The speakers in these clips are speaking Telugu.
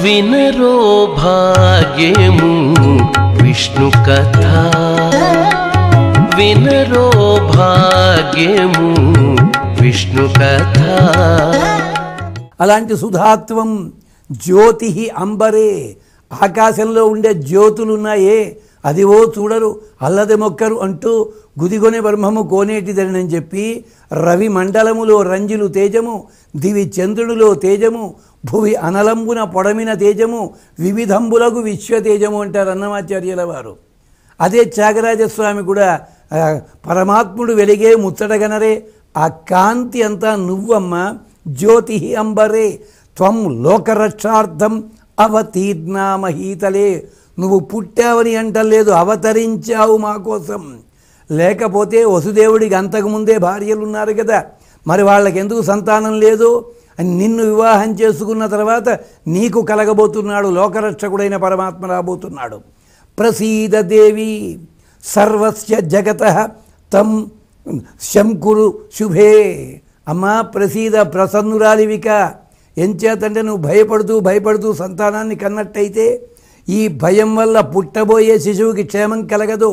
వినరో భాగ్యము విష్ణు కథ, వినరో భాగ్యము విష్ణు కథ. అలాంటి సుధాత్వం జ్యోతి అంబరే, ఆకాశంలో ఉండే జ్యోతులున్నాయే అదివో చూడరు అల్లది మొక్కరు అంటూ గుదిగొని బ్రహ్మము కోనేటిదనని చెప్పి, రవి మండలములో రంజిలు తేజము, దివి చంద్రుడిలో తేజము, భువి అనలంబున పొడమిన తేజము, వివిధంబులకు విశ్వతేజము అంటారు అన్నమాచార్యుల వారు. అదే త్యాగరాజస్వామి కూడా పరమాత్ముడు వెలిగే ముచ్చటగనరే, ఆ కాంతి అంతా నువ్వమ్మ జ్యోతి అంబరే, త్వం లోకరక్షార్థం అవతీర్ణామహీతలే, నువ్వు పుట్టావని అంటలేదు, అవతరించావు మా కోసం. లేకపోతే వసుదేవుడికి అంతకుముందే భార్యలు ఉన్నారు కదా, మరి వాళ్ళకి ఎందుకు సంతానం లేదు? నిన్ను వివాహం చేసుకున్న తర్వాత నీకు కలగబోతున్నాడు, లోకరక్షకుడైన పరమాత్మ రాబోతున్నాడు. ప్రసీద దేవి సర్వస్య జగతః తం శంకురు శుభే, అమ్మా ప్రసీద ప్రసన్నురాలివిక. ఎంచేతంటే నువ్వు భయపడుతూ సంతానాన్ని కన్నట్టయితే ఈ భయం వల్ల పుట్టబోయే శిశువుకి క్షేమం కలగదు.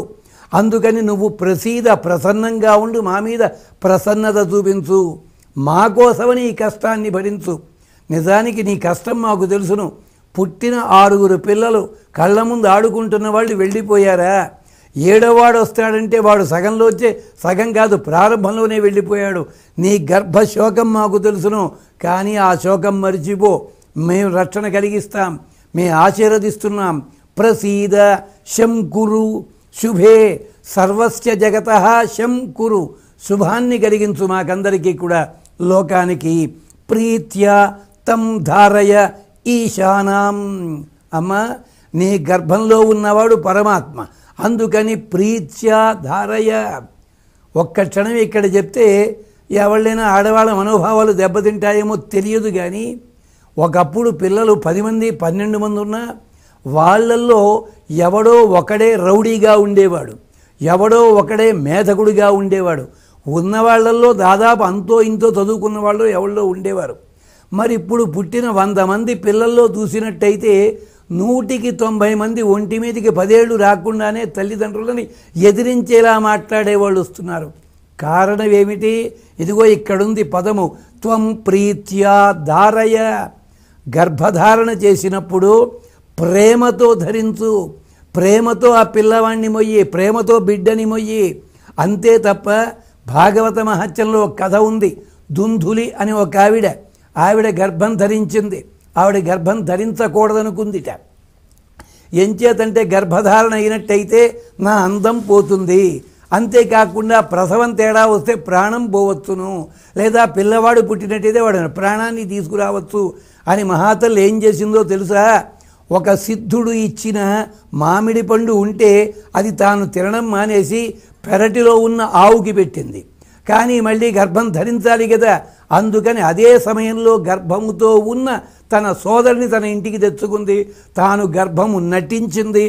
అందుకని నువ్వు ప్రసీద, ప్రసన్నంగా ఉండు, మా మీద ప్రసన్నత చూపించు, మా కోసమని ఈ కష్టాన్ని భరించు. నిజానికి నీ కష్టం మాకు తెలుసును. పుట్టిన 6 పిల్లలు కళ్ళ ముందు ఆడుకుంటున్న వాళ్ళు వెళ్ళిపోయారా? 7వాడు వస్తాడంటే వాడు సగంలో వచ్చే, సగం కాదు ప్రారంభంలోనే వెళ్ళిపోయాడు. నీ గర్భశోకం మాకు తెలుసును, కానీ ఆ శోకం మరిచిపో, మేము రక్షణ కలిగిస్తాం, మేము ఆశీర్వదిస్తున్నాం. ప్రసీద శంకురు శుభే, సర్వస్య జగతః శంకురు, శుభాన్ని కలిగించు మాకందరికీ కూడా, లోకానికి. ప్రీత్యా తం ధారయ ఈశానాం, అమ్మ నీ గర్భంలో ఉన్నవాడు పరమాత్మ, అందుకని ప్రీత్యా ధారయ. ఒక్క క్షణం ఇక్కడ చెప్తే ఎవళ్ళైనా ఆడవాళ్ళ మనోభావాలు దెబ్బతింటాయేమో తెలియదు, కానీ ఒకప్పుడు పిల్లలు 10 మంది 12 మంది ఉన్నా వాళ్ళల్లో ఎవడో ఒకడే రౌడీగా ఉండేవాడు, ఎవడో ఒకడే మేధకుడిగా ఉండేవాడు. ఉన్నవాళ్లలో దాదాపు అంతో ఇంతో చదువుకున్న వాళ్ళు ఎవళ్ళో ఉండేవారు. మరి ఇప్పుడు పుట్టిన 100 మంది పిల్లల్లో చూసినట్టయితే 190 మంది ఒంటి మీదకి 10 ఏళ్ళు రాకుండానే తల్లిదండ్రులని ఎదిరించేలా మాట్లాడేవాళ్ళు వస్తున్నారు. కారణం ఏమిటి? ఇదిగో ఇక్కడుంది పదము, త్వం ప్రీత్యా ధారయ. గర్భధారణ చేసినప్పుడు ప్రేమతో ధరించు, ప్రేమతో ఆ పిల్లవాడిని మొయ్యి, ప్రేమతో బిడ్డని మొయ్యి. అంతే తప్ప భాగవత మహత్యంలో ఒక కథ ఉంది. దుందులి అని ఒక ఆవిడ గర్భం ధరించింది. ఆవిడ గర్భం ధరించకూడదనుకుందిట. ఎంచేతంటే గర్భధారణ అయినట్టయితే నా అందం పోతుంది, అంతేకాకుండా ప్రసవం తేడా వస్తే ప్రాణం పోవచ్చును, లేదా పిల్లవాడు పుట్టినట్టయితే వాడు ప్రాణాన్ని తీసుకురావచ్చు అని మహాతల్లి ఏం చేసిందో తెలుసా? ఒక సిద్ధుడు ఇచ్చిన మామిడి పండు ఉంటే అది తాను తినడం మానేసి పెరటిలో ఉన్న ఆవుకి పెట్టింది. కానీ మళ్ళీ గర్భం ధరించాలి కదా, అందుకని అదే సమయంలో గర్భముతో ఉన్న తన సోదరిని తన ఇంటికి తెచ్చుకుంది, తాను గర్భము నటించింది.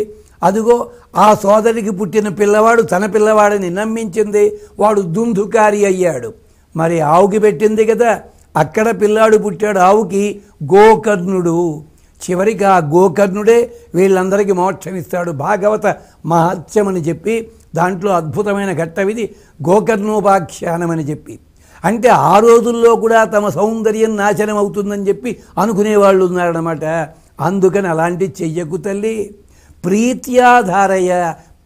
అదిగో ఆ సోదరికి పుట్టిన పిల్లవాడు తన పిల్లవాడిని నమ్మించింది, వాడు దుందుకారి అయ్యాడు. మరి ఆవుకి పెట్టింది కదా, అక్కడ పిల్లాడు పుట్టాడు. ఆవుకి గోకర్ణుడు. చివరికి ఆ గోకర్ణుడే వీళ్ళందరికీ మోక్షం ఇస్తాడు. భాగవత మహత్యం అని చెప్పి దాంట్లో అద్భుతమైన ఘట్టమిది, గోకర్ణోపాఖ్యానం అని చెప్పి. అంటే ఆ రోజుల్లో కూడా తమ సౌందర్యం నాశనం అవుతుందని చెప్పి అనుకునేవాళ్ళు ఉన్నారన్నమాట. అందుకని అలాంటి చెయ్యకు తల్లి. ప్రీత్యాధారయ,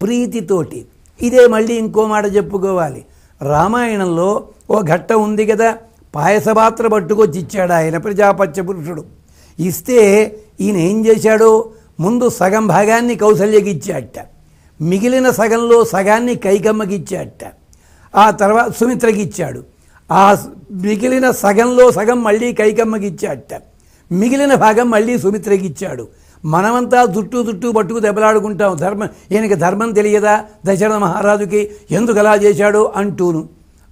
ప్రీతితోటి. ఇదే మళ్ళీ ఇంకో మాట చెప్పుకోవాలి. రామాయణంలో ఓ ఘట్టం ఉంది కదా, పాయసపాత్ర పట్టుకొచ్చి ఇచ్చాడు ఆయన ప్రజాపత్య పురుషుడు. ఇస్తే ఈయన ఏం చేశాడు? ముందు సగం భాగాన్ని కౌసల్యకి ఇచ్చాట, మిగిలిన సగంలో సగాన్ని కైకమ్మకి ఇచ్చాట, ఆ తర్వాత సుమిత్రకి ఇచ్చాడు. ఆ మిగిలిన సగంలో సగం మళ్ళీ కైకమ్మకి ఇచ్చాట, మిగిలిన భాగం మళ్ళీ సుమిత్రకి ఇచ్చాడు. మనమంతా చుట్టూ పట్టుకు దెబ్బలాడుకుంటాం, ఈయనకి ధర్మం తెలియదా దశరథ మహారాజుకి, ఎందుకు అలా చేశాడు అంటూను.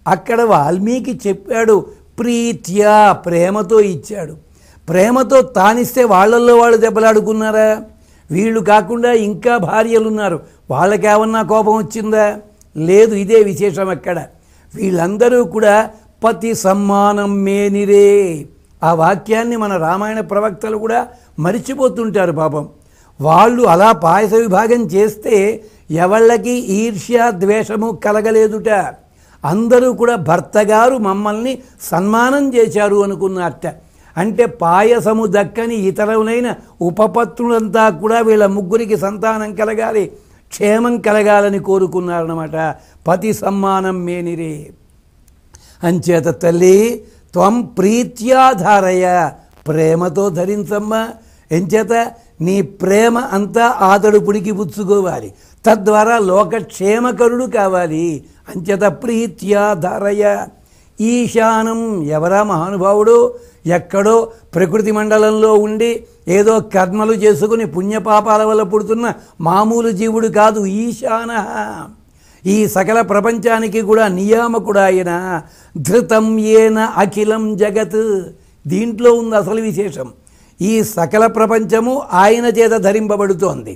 అక్కడ వాల్మీకి చెప్పాడు, ప్రీత్యా, ప్రేమతో ఇచ్చాడు. ప్రేమతో తానిస్తే వాళ్ళల్లో వాళ్ళు దెబ్బలాడుకున్నారా? వీళ్ళు కాకుండా ఇంకా భార్యలున్నారు, వాళ్ళకేమన్నా కోపం వచ్చిందా? లేదు. ఇదే విశేషం అక్కడ. వీళ్ళందరూ కూడా పతి సమ్మానం మేనిరే, ఆ వాక్యాన్ని మన రామాయణ ప్రవక్తలు కూడా మరిచిపోతుంటారు పాపం. వాళ్ళు అలా పాయస విభాగం చేస్తే ఎవళ్ళకి ఈర్ష్య ద్వేషము కలగలేదుట. అందరూ కూడా భర్త గారు మమ్మల్ని సన్మానం చేశారు అనుకున్నట్ట. అంటే పాయసము దక్కని ఇతరులైన ఉపపత్రులంతా కూడా వీళ్ళ ముగ్గురికి సంతానం కలగాలి, క్షేమం కలగాలని కోరుకున్నారన్నమాట. పతి సమ్మానం మేనిరే. అంచేత తల్లి త్వం ప్రీత్యాధారయ, ప్రేమతో ధరించమ్మా. ఎంచేత నీ ప్రేమ అంతా ఆతడు పుడికి పుచ్చుకోవాలి, తద్వారా లోకక్షేమకరుడు కావాలి. అంచేత ప్రీత్యాధారయ. ఈశానం, ఎవరా మహానుభావుడు? ఎక్కడో ప్రకృతి మండలంలో ఉండి ఏదో కర్మలు చేసుకుని పుణ్యపాపాల వల్ల పుడుతున్న మామూలు జీవుడు కాదు. ఈశాన, ఈ సకల ప్రపంచానికి కూడా నియామకుడు ఆయన. ధృతం ఏన అఖిలం జగత్, దీంట్లో ఉంది అసలు విశేషం. ఈ సకల ప్రపంచము ఆయన చేత ధరింపబడుతోంది.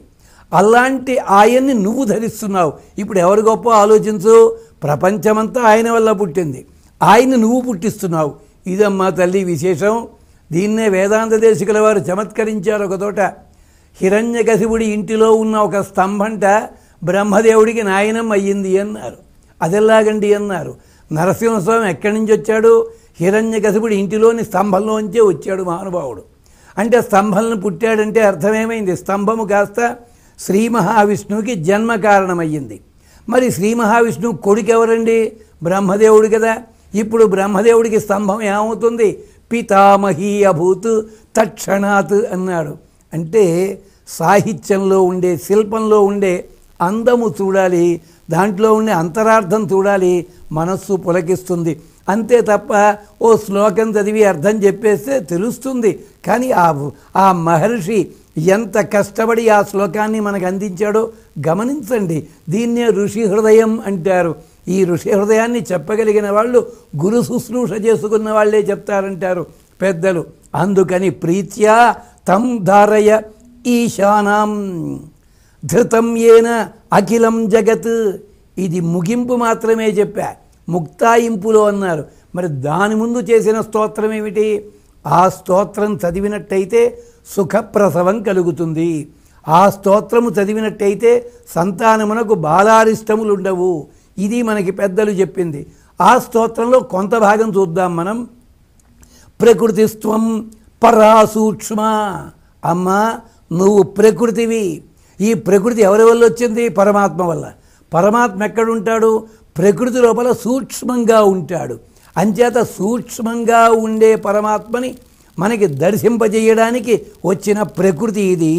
అలాంటి ఆయన్ని నువ్వు ధరిస్తున్నావు. ఇప్పుడు ఎవరు గొప్ప ఆలోచించు. ప్రపంచమంతా ఆయన వల్ల పుట్టింది, ఆయన్ని నువ్వు పుట్టిస్తున్నావు. ఇదమ్మా తల్లి విశేషం. దీన్నే వేదాంత దేశికుల వారు చమత్కరించారు. ఒకతోట హిరణ్యకశిపుడి ఇంటిలో ఉన్న ఒక స్తంభంట బ్రహ్మదేవుడికి నాయనం అయ్యింది అన్నారు. అదెలాగండి అన్నారు. నరసింహస్వామి ఎక్కడి నుంచి వచ్చాడు? హిరణ్యకశిపుడి ఇంటిలోని స్తంభంలోంచే వచ్చాడు మహానుభావుడు. అంటే స్తంభంలో పుట్టాడంటే అర్థమేమైంది? స్తంభము కాస్త శ్రీ మహావిష్ణువుకి జన్మ కారణమయ్యింది. మరి శ్రీ మహావిష్ణువు కొడుకు ఎవరండి? బ్రహ్మదేవుడు కదా. ఇప్పుడు బ్రహ్మదేవుడికి స్తంభం ఏమవుతుంది? పితామహీ అభూత్ తక్షణాత్ అన్నాడు. అంటే సాహిత్యంలో ఉండే, శిల్పంలో ఉండే అందము చూడాలి, దాంట్లో ఉండే అంతరార్థం చూడాలి, మనస్సు పులకిస్తుంది. అంతే తప్ప ఓ శ్లోకం చదివి అర్థం చెప్పేస్తే తెలుస్తుంది. కానీ ఆ మహర్షి ఎంత కష్టపడి ఆ శ్లోకాన్ని మనకు అందించాడో గమనించండి. దీన్నే ఋషి హృదయం అంటారు. ఈ ఋషి హృదయాన్ని చెప్పగలిగిన వాళ్ళు గురు శుశ్రూష చేసుకున్న వాళ్ళే చెప్తారంటారు పెద్దలు. అందుకని ప్రీత్యా తం ధారయ ఈశానాం ధృతం ఏన అఖిలం జగత్. ఇది ముగింపు మాత్రమే చెప్పా, ముక్తాయింపులో అన్నారు. మరి దాని ముందు చేసిన స్తోత్రం ఏమిటి? ఆ స్తోత్రం చదివినట్టయితే సుఖప్రసవం కలుగుతుంది. ఆ స్తోత్రము చదివినట్టయితే సంతానమునకు బాలారిష్టములు ఉండవు. ఇది మనకి పెద్దలు చెప్పింది. ఆ స్తోత్రంలో కొంత భాగం చూద్దాం మనం. ప్రకృతిస్త్వం పరాసూక్ష్మ. అమ్మా నువ్వు ప్రకృతివి. ఈ ప్రకృతి ఎవరి వల్ల వచ్చింది? పరమాత్మ వల్ల. పరమాత్మ ఎక్కడుంటాడు? ప్రకృతి లోపల సూక్ష్మంగా ఉంటాడు. అంచేత సూక్ష్మంగా ఉండే పరమాత్మని మనకి దర్శింపజేయడానికి వచ్చిన ప్రకృతి ఇది.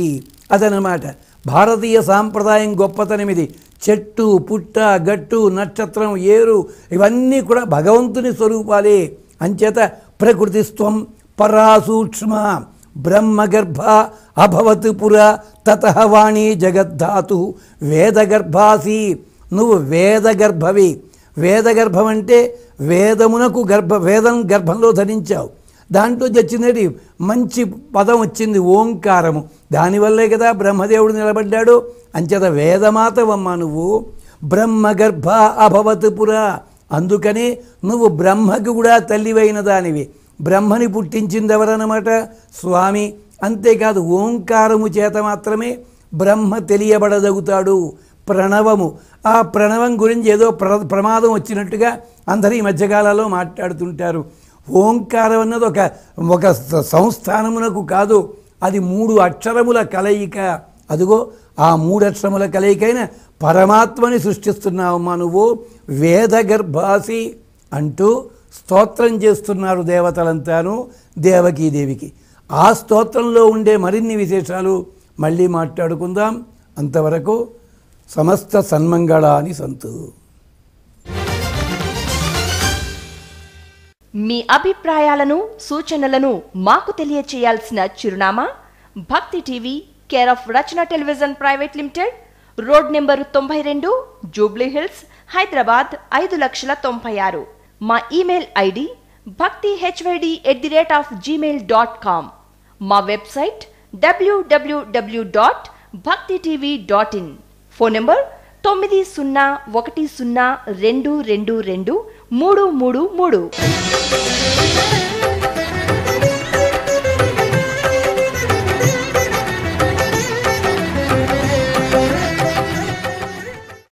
అదనమాట భారతీయ సాంప్రదాయం గొప్పతనం ఇది. చెట్టు, పుట్ట, గట్టు, నక్షత్రం, ఏరు ఇవన్నీ కూడా భగవంతుని స్వరూపాలే. అంచేత ప్రకృతిస్త్వం పరాసూక్ష్మ బ్రహ్మగర్భ అభవత్ పుర తతః వాణి జగద్ధాతు వేదగర్భాసి. నువ్వు వేదగర్భవి. వేదగర్భం అంటే వేదమునకు వేదం గర్భంలో ధరించావు. దాంట్లో వచ్చినది మంచి పదం వచ్చింది, ఓంకారము. దానివల్లే కదా బ్రహ్మదేవుడు నిలబడ్డాడు. అంచేత వేదమాతవమ్మ నువ్వు. బ్రహ్మగర్భ అభవత్ పుర. అందుకని నువ్వు బ్రహ్మకు కూడా తల్లివైన దానివి. బ్రహ్మని పుట్టించింది ఎవరన్నమాట? స్వామి. అంతేకాదు ఓంకారము చేత మాత్రమే బ్రహ్మ తెలియబడదగుతాడు. ప్రణవము. ఆ ప్రణవం గురించి ఏదో ప్రమాదం వచ్చినట్టుగా అందరూ ఈ మధ్యకాలంలో మాట్లాడుతుంటారు. ఓంకారం అన్నది ఒక సంస్థానమునకు కాదు, అది 3 అక్షరముల కలయిక. అదిగో ఆ 3 అక్షరముల కలయికైన పరమాత్మని సృష్టిస్తున్నావమ్మా నువ్వు. వేదగర్భాసి అంటూ స్తోత్రం చేస్తున్నారు దేవతలంతాను దేవకీదేవికి. ఆ స్తోత్రంలో ఉండే మరిన్ని విశేషాలు మళ్ళీ మాట్లాడుకుందాం. అంతవరకు సమస్త సన్మంగళాని సంతు. మీ అభిప్రాయాలను సూచనలను మాకు తెలియచేయాల్సిన చిరునామా భక్తి TV, care of Rachana television private limited, road number 92, Jubilee hills, Hyderabad 5,96,000. మా ఇమెయిల్ ఐడి bhaktihyd@gmail.com. మా వెబ్సైట్ www.bhaktitv.in. Phone number 9010222333.